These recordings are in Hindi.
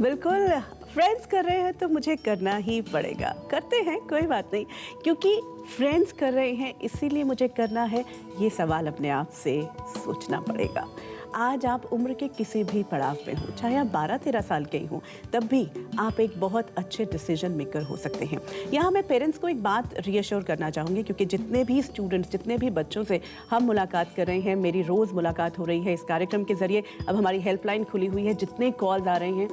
बिल्कुल। फ्रेंड्स कर रहे हैं तो मुझे करना ही पड़ेगा। करते हैं, कोई बात नहीं, क्योंकि फ्रेंड्स कर रहे हैं इसीलिए मुझे करना है। ये सवाल अपने आप से सोचना पड़ेगा। आज आप उम्र के किसी भी पड़ाव पे हो, चाहे आप 12-13 साल के ही हों, तब भी आप एक बहुत अच्छे डिसीजन मेकर हो सकते हैं। यहाँ मैं पेरेंट्स को एक बात रीअश्योर करना चाहूँगी, क्योंकि जितने भी स्टूडेंट्स, जितने भी बच्चों से हम मुलाकात कर रहे हैं, मेरी रोज़ मुलाकात हो रही है इस कार्यक्रम के ज़रिए, अब हमारी हेल्पलाइन खुली हुई है, जितने कॉल्स आ रहे हैं,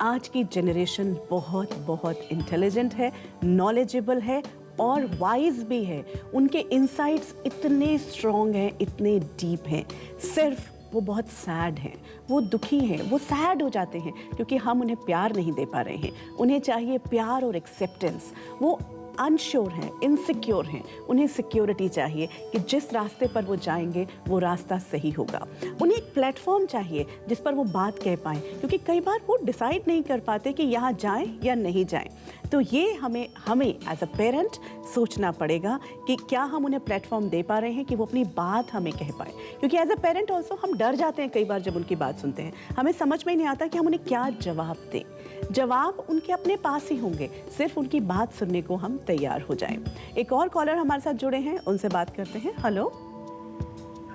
आज की जनरेशन बहुत बहुत इंटेलिजेंट है, नॉलेजेबल है और वाइज भी है। उनके इंसाइट्स इतने स्ट्रॉन्ग हैं, इतने डीप हैं। सिर्फ वो बहुत सैड हैं, वो दुखी हैं, वो सैड हो जाते हैं क्योंकि हम उन्हें प्यार नहीं दे पा रहे हैं। उन्हें चाहिए प्यार और एक्सेप्टेंस। वो अनश्योर हैं, इनसिक्योर हैं, उन्हें सिक्योरिटी चाहिए कि जिस रास्ते पर वो जाएंगे वो रास्ता सही होगा। उन्हें एक प्लेटफॉर्म चाहिए जिस पर वो बात कह पाएँ, क्योंकि कई बार वो डिसाइड नहीं कर पाते कि यहाँ जाएं या नहीं जाएं। तो ये हमें एज अ पेरेंट सोचना पड़ेगा कि क्या हम उन्हें प्लेटफॉर्म दे पा रहे हैं कि वो अपनी बात हमें कह पाए। क्योंकि एज अ पेरेंट ऑल्सो हम डर जाते हैं कई बार जब उनकी बात सुनते हैं। हमें समझ में ही नहीं आता कि हम उन्हें क्या जवाब दें। जवाब उनके अपने पास ही होंगे, सिर्फ उनकी बात सुनने को हम तैयार हो जाएं। एक और कॉलर हमारे साथ जुड़े हैं, उनसे बात करते हैं। हेलो।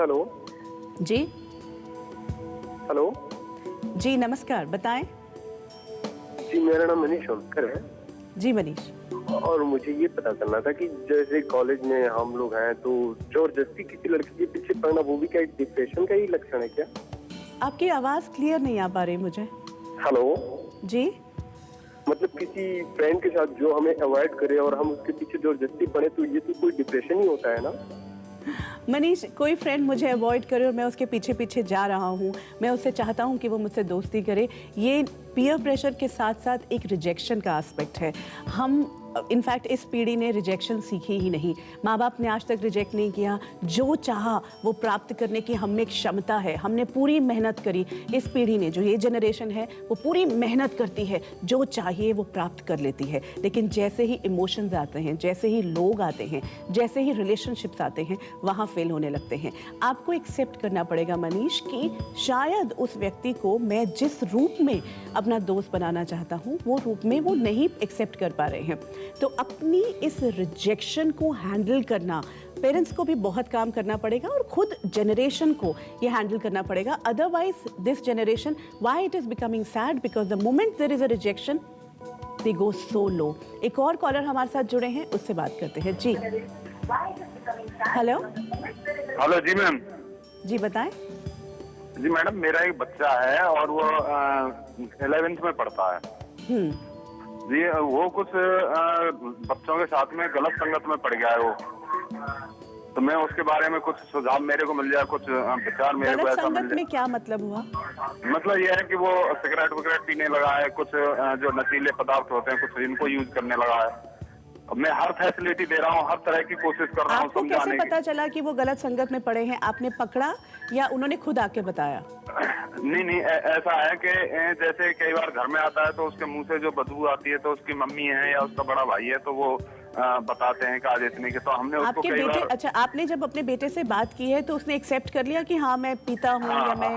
हेलो जी। हेलो जी नमस्कार, बताएं। जी, मेरा नाम मनीष ओमकर है। जी मनीष। और मुझे ये पता करना था कि जैसे कॉलेज में हम लोग हैं तो जबरदस्ती किसी लड़की के पीछे पड़ना, वो भी क्या एक डिप्रेशन का ही लक्षण है क्या? आपकी आवाज़ क्लियर नहीं आ पा रही मुझे। हेलो जी। मतलब किसी फ्रेंड के साथ जो हमें अवॉइड करे और हम उसके पीछे जबरदस्ती पड़े, तो ये तो कोई डिप्रेशन ही होता है ना? मनीष, कोई फ्रेंड मुझे अवॉइड करे और मैं उसके पीछे पीछे जा रहा हूँ, मैं उससे चाहता हूँ कि वो मुझसे दोस्ती करे, ये पीयर प्रेशर के साथ साथ एक रिजेक्शन का एस्पेक्ट है। हम इनफैक्ट इस पीढ़ी ने रिजेक्शन सीखी ही नहीं। माँ बाप ने आज तक रिजेक्ट नहीं किया। जो चाहा वो प्राप्त करने की हम में एक क्षमता है, हमने पूरी मेहनत करी। इस पीढ़ी ने, जो ये जनरेशन है, वो पूरी मेहनत करती है, जो चाहिए वो प्राप्त कर लेती है। लेकिन जैसे ही इमोशंस आते हैं, जैसे ही लोग आते हैं, जैसे ही रिलेशनशिप्स आते हैं, वहाँ फेल होने लगते हैं। आपको एक्सेप्ट करना पड़ेगा मनीष कि शायद उस व्यक्ति को मैं जिस रूप में अपना दोस्त बनाना चाहता हूँ, वो रूप में वो नहीं एक्सेप्ट कर पा रहे हैं। तो अपनी इस रिजेक्शन को हैंडल करना, पेरेंट्स को भी बहुत काम करना पड़ेगा और खुद जनरेशन को ये हैंडल करना पड़ेगा। Otherwise this generation, why it is becoming sad, because the moment there is a rejection they go so low. एक और कॉलर हमारे साथ जुड़े हैं, उससे बात करते हैं। जी हेलो। हेलो जी मैम। जी बताएं। जी मैडम, मेरा एक बच्चा है और वो 11th में पढ़ता है जी। वो कुछ बच्चों के साथ में गलत संगत में पड़ गया है वो। तो मैं उसके बारे में कुछ सुझाव मेरे को मिल जाए, कुछ विचार मेरे को ऐसा मिल जाए। में क्या मतलब हुआ? मतलब ये है कि वो सिगरेट वगैरह पीने लगा है, कुछ जो नशीले पदार्थ होते हैं कुछ इनको यूज करने लगा है। अब मैं हर फैसिलिटी दे रहा हूँ, हर तरह की कोशिश कर रहा हूँ आपको कैसे पता चला कि वो गलत संगत में पड़े हैं? आपने पकड़ा या उन्होंने खुद आके बताया? नहीं, ऐसा है कि जैसे कई बार घर में आता है तो उसके मुंह से जो बदबू आती है, तो उसकी मम्मी है या उसका बड़ा भाई है तो वो बताते हैं कि आज इतने के, तो हमने उसको आपके कई बेटे, बार। अच्छा, आपने जब अपने बेटे से बात की है तो उसने एक्सेप्ट कर लिया कि हाँ मैं पीता हूँ या मैं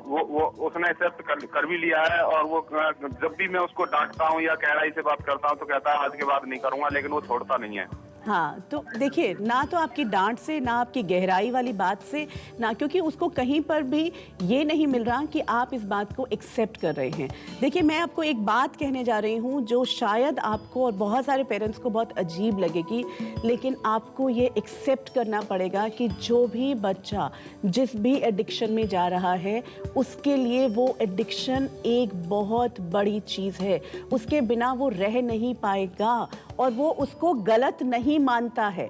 वो उसने एक्सेप्ट कर भी लिया है। और वो जब भी मैं उसको डांटता हूँ या गहराई से बात करता हूँ तो कहता है आज के बाद नहीं करूंगा, लेकिन वो छोड़ता नहीं है। हाँ, तो देखिए, ना तो आपकी डांट से, ना आपकी गहराई वाली बात से, ना, क्योंकि उसको कहीं पर भी ये नहीं मिल रहा कि आप इस बात को एक्सेप्ट कर रहे हैं। देखिए, मैं आपको एक बात कहने जा रही हूँ जो शायद आपको और बहुत सारे पेरेंट्स को बहुत अजीब लगेगी, लेकिन आपको ये एक्सेप्ट करना पड़ेगा कि जो भी बच्चा जिस भी एडिक्शन में जा रहा है, उसके लिए वो एडिक्शन एक बहुत बड़ी चीज़ है। उसके बिना वो रह नहीं पाएगा और वो उसको गलत नहीं मानता है।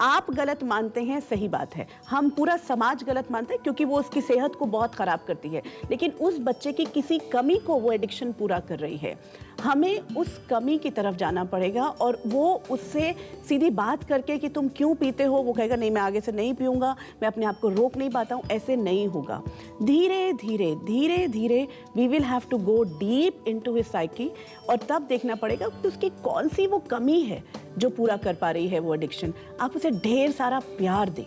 आप गलत मानते हैं, सही बात है, हम पूरा समाज गलत मानते हैं क्योंकि वो उसकी सेहत को बहुत खराब करती है, लेकिन उस बच्चे की किसी कमी को वो एडिक्शन पूरा कर रही है। हमें उस कमी की तरफ जाना पड़ेगा और वो उससे सीधी बात करके कि तुम क्यों पीते हो, वो कहेगा नहीं मैं आगे से नहीं पीऊंगा, मैं अपने आप को रोक नहीं पाता हूँ, ऐसे नहीं होगा। धीरे धीरे धीरे धीरे we will have to go deep into his psyche और तब देखना पड़ेगा कि उसकी कौन सी वो कमी है जो पूरा कर पा रही है वो एडिक्शन। आप उसे ढेर सारा प्यार दें,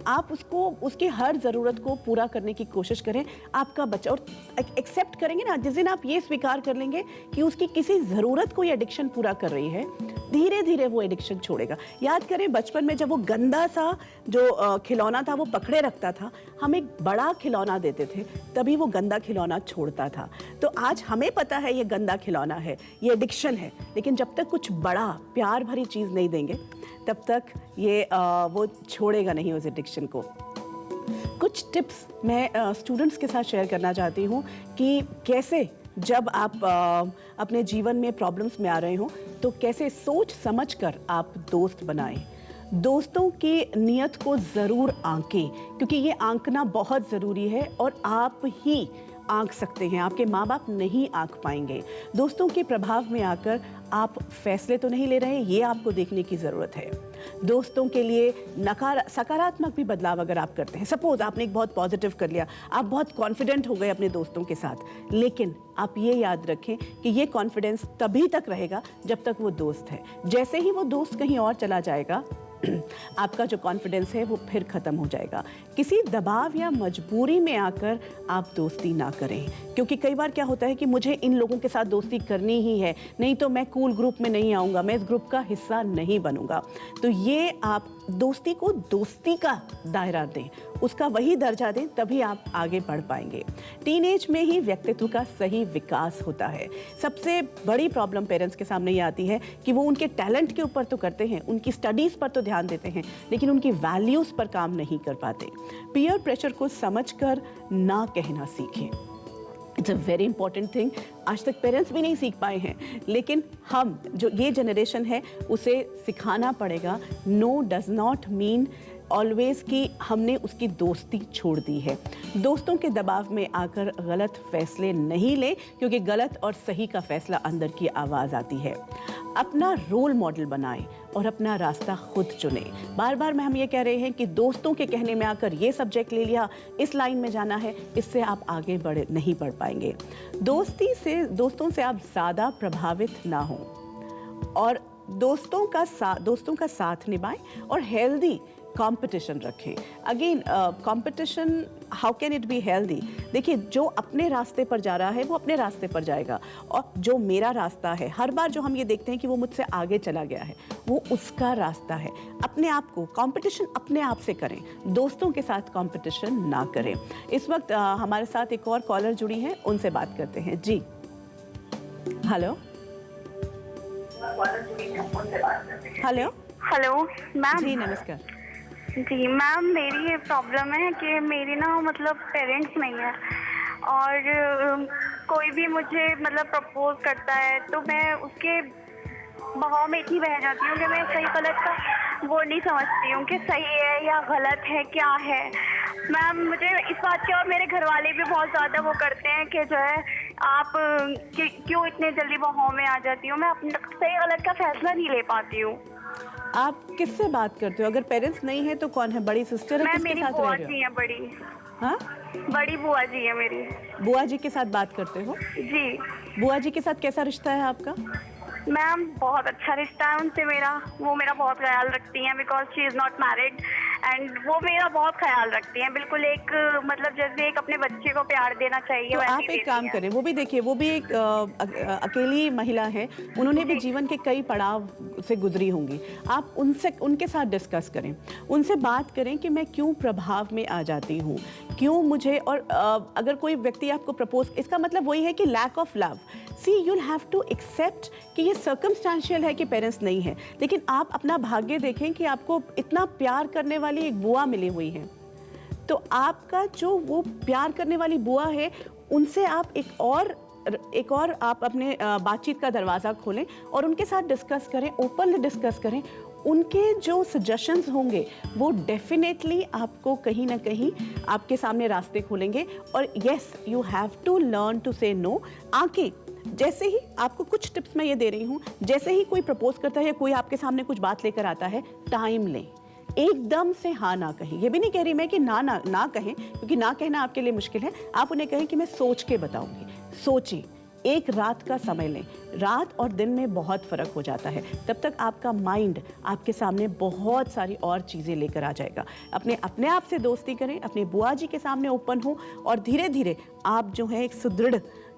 आप उसको उसकी हर ज़रूरत को पूरा करने की कोशिश करें। आपका बच्चा और एक्सेप्ट करेंगे ना, जिस दिन आप ये स्वीकार कर लेंगे कि उसकी किसी ज़रूरत को ये एडिक्शन पूरा कर रही है, धीरे धीरे वो एडिक्शन छोड़ेगा। याद करें बचपन में जब वो गंदा सा जो खिलौना था वो पकड़े रखता था, हम एक बड़ा खिलौना देते थे, तभी वो गंदा खिलौना छोड़ता था। तो आज हमें पता है ये गंदा खिलौना है, ये एडिक्शन है, लेकिन जब तक कुछ बड़ा प्यार भरी चीज़ नहीं देंगे तब तक ये वो छोड़ेगा नहीं उस एडिक्शन को। कुछ टिप्स मैं स्टूडेंट्स के साथ शेयर करना चाहती हूँ कि कैसे जब आप अपने जीवन में प्रॉब्लम्स में आ रहे हो तो कैसे सोच समझ कर आप दोस्त बनाएं। दोस्तों की नीयत को ज़रूर आंकें, क्योंकि ये आंकना बहुत ज़रूरी है और आप ही आंक सकते हैं, आपके माँ बाप नहीं आंक पाएंगे। दोस्तों के प्रभाव में आकर आप फैसले तो नहीं ले रहे, ये आपको देखने की ज़रूरत है। दोस्तों के लिए सकारात्मक भी बदलाव अगर आप करते हैं, सपोज आपने एक बहुत पॉजिटिव कर लिया, आप बहुत कॉन्फिडेंट हो गए अपने दोस्तों के साथ, लेकिन आप ये याद रखें कि ये कॉन्फिडेंस तभी तक रहेगा जब तक वो दोस्त है। जैसे ही वो दोस्त कहीं और चला जाएगा आपका जो कॉन्फिडेंस है वो फिर ख़त्म हो जाएगा। किसी दबाव या मजबूरी में आकर आप दोस्ती ना करें, क्योंकि कई बार क्या होता है कि मुझे इन लोगों के साथ दोस्ती करनी ही है, नहीं तो मैं कूल ग्रुप में नहीं आऊँगा, मैं इस ग्रुप का हिस्सा नहीं बनूँगा। तो ये आप दोस्ती को दोस्ती का दायरा दें, उसका वही दर्जा दें, तभी आप आगे बढ़ पाएंगे। टीनेज में ही व्यक्तित्व का सही विकास होता है। सबसे बड़ी प्रॉब्लम पेरेंट्स के सामने ये आती है कि वो उनके टैलेंट के ऊपर तो करते हैं, उनकी स्टडीज़ पर तो ध्यान देते हैं, लेकिन उनकी वैल्यूज़ पर काम नहीं कर पाते। पीयर प्रेशर को समझकर ना कहना सीखें। It's a very important thing. आज तक पेरेंट्स भी नहीं सीख पाए हैं, लेकिन हम जो ये जनरेशन है उसे सिखाना पड़ेगा। No does not mean always कि हमने उसकी दोस्ती छोड़ दी है। दोस्तों के दबाव में आकर गलत फैसले नहीं लें, क्योंकि गलत और सही का फैसला अंदर की आवाज़ आती है। अपना रोल मॉडल बनाएं और अपना रास्ता खुद चुनें। बार बार हम ये कह रहे हैं कि दोस्तों के कहने में आकर ये सब्जेक्ट ले लिया, इस लाइन में जाना है, इससे आप आगे नहीं बढ़ पाएंगे। दोस्तों से आप ज़्यादा प्रभावित ना हों और दोस्तों का साथ निभाएं और हेल्दी कंपटीशन रखें। Again competition how can it be healthy? देखिए, जो अपने रास्ते पर जा रहा है वो अपने रास्ते पर जाएगा, और जो मेरा रास्ता है, हर बार जो हम ये देखते हैं कि वो मुझसे आगे चला गया है, वो उसका रास्ता है। अपने आप को कंपटीशन अपने आप से करें, दोस्तों के साथ कंपटीशन ना करें। इस वक्त हमारे साथ एक और कॉलर जुड़ी हैं, उनसे बात करते हैं। जी हेलो हेलो हेलो मैम। जी नमस्कार। जी मैम, मेरी ये प्रॉब्लम है कि मेरी ना मतलब पेरेंट्स नहीं है, और कोई भी मुझे मतलब प्रपोज करता है तो मैं उसके बहाव में इतनी बह जाती हूँ कि मैं सही गलत का वो नहीं समझती हूँ कि सही है या गलत है, क्या है। मैम, मुझे इस बात के और मेरे घर वाले भी बहुत ज़्यादा वो करते हैं कि जो है आप क्यों इतने जल्दी बहाव में आ जाती हूँ, मैं अपना सही गलत का फैसला नहीं ले पाती हूँ। आप किससे बात करते हो? अगर पेरेंट्स नहीं है तो कौन है? बड़ी सिस्टर है? मैं किसके मेरी साथ बुआ रह रहे जी हो? हैं, बड़ी हाँ, बड़ी बुआ जी है मेरी। बुआ जी के साथ बात करते हो? जी बुआ जी के साथ कैसा रिश्ता है आपका? मैम, बहुत अच्छा रिश्ता है उनसे मेरा। वो मेरा बहुत ख्याल रखती हैं, because she is not married, and वो मेरा बहुत ख्याल रखती हैं। बिल्कुल एक मतलब जैसे एक अपने बच्चे को प्यार देना चाहिए तो वैसे आप ही एक देती काम हैं। करें, वो भी देखिए, वो भी एक अकेली महिला है, उन्होंने भी जीवन के कई पड़ाव से गुजरी होंगी। आप उनके साथ डिस्कस करें, उनसे बात करें कि मैं क्यों प्रभाव में आ जाती हूँ, क्यों मुझे। और अगर कोई व्यक्ति आपको प्रपोज, इसका मतलब वही है कि lack of love. See you'll have to accept कि ये सर्कमस्टांशियल है कि पेरेंट्स नहीं है, लेकिन आप अपना भाग्य देखें कि आपको इतना प्यार करने वाली एक बुआ मिली हुई है। तो आपका जो वो प्यार करने वाली बुआ है, उनसे आप एक और आप अपने बातचीत का दरवाज़ा खोलें और उनके साथ डिस्कस करें, ओपनली डिस्कस करें। उनके जो सजेशंस होंगे वो डेफिनेटली आपको कहीं ना कहीं आपके सामने रास्ते खोलेंगे। और yes, you have to learn to say no. आके जैसे ही आपको कुछ टिप्स मैं ये दे रही हूँ, जैसे ही कोई प्रपोज करता है या कोई आपके सामने कुछ बात लेकर आता है, टाइम लें, एकदम से हाँ ना कहें। ये भी नहीं कह रही मैं कि ना कहें, क्योंकि ना कहना आपके लिए मुश्किल है। आप उन्हें कहें कि मैं सोच के बताऊंगी। सोचें, एक रात का समय लें, रात और दिन में बहुत फ़र्क हो जाता है। तब तक आपका माइंड आपके सामने बहुत सारी और चीज़ें लेकर आ जाएगा। अपने आप से दोस्ती करें, अपने बुआ जी के सामने ओपन हो और धीरे धीरे आप जो है एक सुदृढ़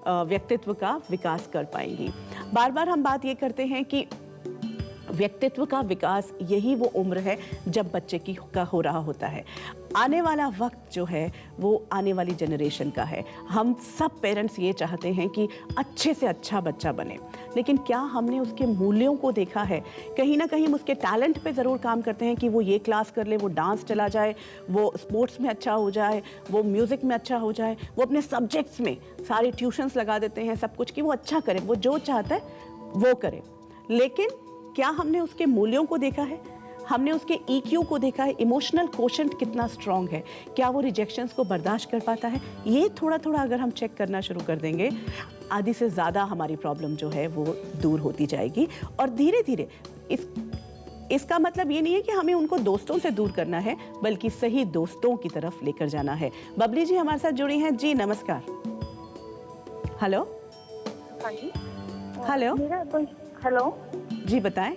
व्यक्तित्व का विकास कर पाएंगी। बार बार हम बात ये करते हैं कि व्यक्तित्व का विकास यही वो उम्र है जब बच्चे का हो रहा होता है। आने वाला वक्त जो है वो आने वाली जनरेशन का है। हम सब पेरेंट्स ये चाहते हैं कि अच्छे से अच्छा बच्चा बने, लेकिन क्या हमने उसके मूल्यों को देखा है? कहीं ना कहीं हम उसके टैलेंट पे ज़रूर काम करते हैं कि वो ये क्लास कर ले, वो डांस चला जाए, वो स्पोर्ट्स में अच्छा हो जाए, वो म्यूज़िक में अच्छा हो जाए, वो अपने सब्जेक्ट्स में सारे ट्यूशन्स लगा देते हैं सब कुछ कि वो अच्छा करे, वो जो चाहता है वो करे। लेकिन क्या हमने उसके मूल्यों को देखा है? हमने उसके EQ को देखा है? इमोशनल कोशेंट कितना स्ट्रांग है? क्या वो रिजेक्शंस को बर्दाश्त कर पाता है? ये थोड़ा थोड़ा अगर हम चेक करना शुरू कर देंगे, आधी से ज़्यादा हमारी प्रॉब्लम जो है वो दूर होती जाएगी। और धीरे धीरे इसका मतलब ये नहीं है कि हमें उनको दोस्तों से दूर करना है, बल्कि सही दोस्तों की तरफ लेकर जाना है। बबली जी हमारे साथ जुड़ी हैं। जी नमस्कार। हेलो। हाँ जी। हेलो। हेलो जी बताएं।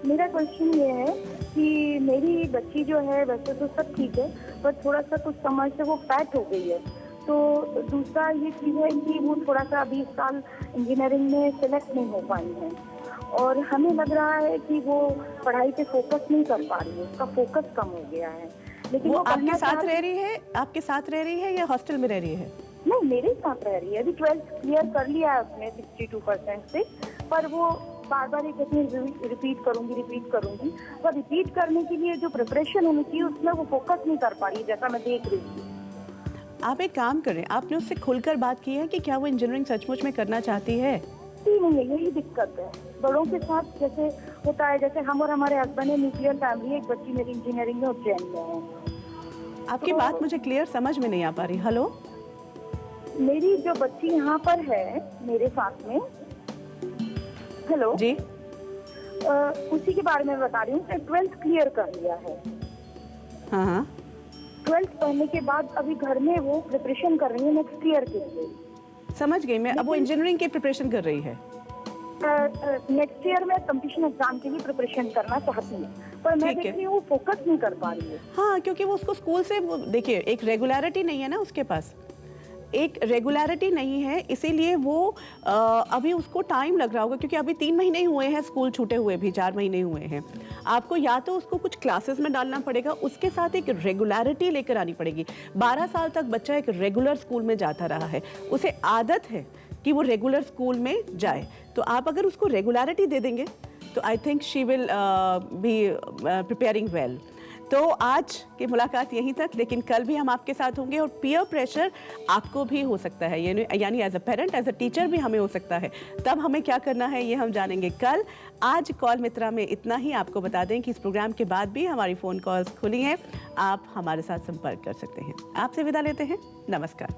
मेरा क्वेश्चन ये है कि मेरी बच्ची जो है वैसे तो सब ठीक है, पर थोड़ा सा कुछ समझ से वो फैट हो गई है। तो दूसरा ये चीज़ है कि वो थोड़ा सा अभी इस साल इंजीनियरिंग में सेलेक्ट नहीं हो पाई है और हमें लग रहा है कि वो पढ़ाई पे फोकस नहीं कर पा रही है, उसका फोकस कम हो गया है। लेकिन वो आपके साथ रह रही है? आपके साथ रह रही है या हॉस्टल में रह रही है? नहीं, मेरे साथ रह रही है। अभी 12th क्लियर कर लिया है उसने 62% से, पर वो बार बार ये कहती है रिपीट करूंगी। पर रिपीट करने के लिए जो प्रिपरेशन होनी चाहिए उसमें वो फोकस नहीं कर पा रही, जैसा मैं देख रही हूँ। आप एक काम करें, आपने उससे खुलकर बात की है कि क्या वो इंजीनियरिंग सचमुच में करना चाहती है? नहीं है, यही दिक्कत है। बड़ों के साथ जैसे होता है, जैसे हम और हमारे हस्बैंड है न्यूक्लियर फैमिली है, एक बच्ची मेरी इंजीनियरिंग में उज्जैन में है। आपकी बात मुझे क्लियर समझ में नहीं आ पा रही। हेलो। मेरी जो बच्ची यहाँ पर है मेरे साथ में, हेलो जी। उसी के बारे में बता रही हूँ। 12th क्लियर कर लिया है। हाँ। 12th पढ़ने के बाद अभी घर में वो प्रिपरेशन कर रही है नेक्स्ट ईयर के लिए। समझ गई मैं। अब वो इंजीनियरिंग की प्रिपरेशन कर रही है। नेक्स्ट ईयर में कंपटीशन एग्जाम के लिए प्रिपरेशन करना चाहती है, पर मैं देख रही हूँ वो फोकस नहीं कर पा रही है। हाँ, क्योंकि वो उसको स्कूल से देखिए एक रेगुलरिटी नहीं है ना उसके पास, एक रेगुलरिटी नहीं है, इसीलिए वो अभी उसको टाइम लग रहा होगा, क्योंकि अभी 3 महीने ही हुए हैं स्कूल छूटे हुए भी, 4 महीने हुए हैं। आपको या तो उसको कुछ क्लासेस में डालना पड़ेगा, उसके साथ एक रेगुलरिटी लेकर आनी पड़ेगी। 12 साल तक बच्चा एक रेगुलर स्कूल में जाता रहा है, उसे आदत है कि वो रेगुलर स्कूल में जाए। तो आप अगर उसको रेगुलरिटी दे देंगे तो I think she will be preparing well. तो आज की मुलाकात यहीं तक, लेकिन कल भी हम आपके साथ होंगे और पीयर प्रेशर आपको भी हो सकता है, यानी as a parent, as a teacher भी हमें हो सकता है। तब हमें क्या करना है ये हम जानेंगे कल। आज कॉल मित्रा में इतना ही। आपको बता दें कि इस प्रोग्राम के बाद भी हमारी फ़ोन कॉल्स खुली हैं, आप हमारे साथ संपर्क कर सकते हैं। आपसे विदा लेते हैं। नमस्कार।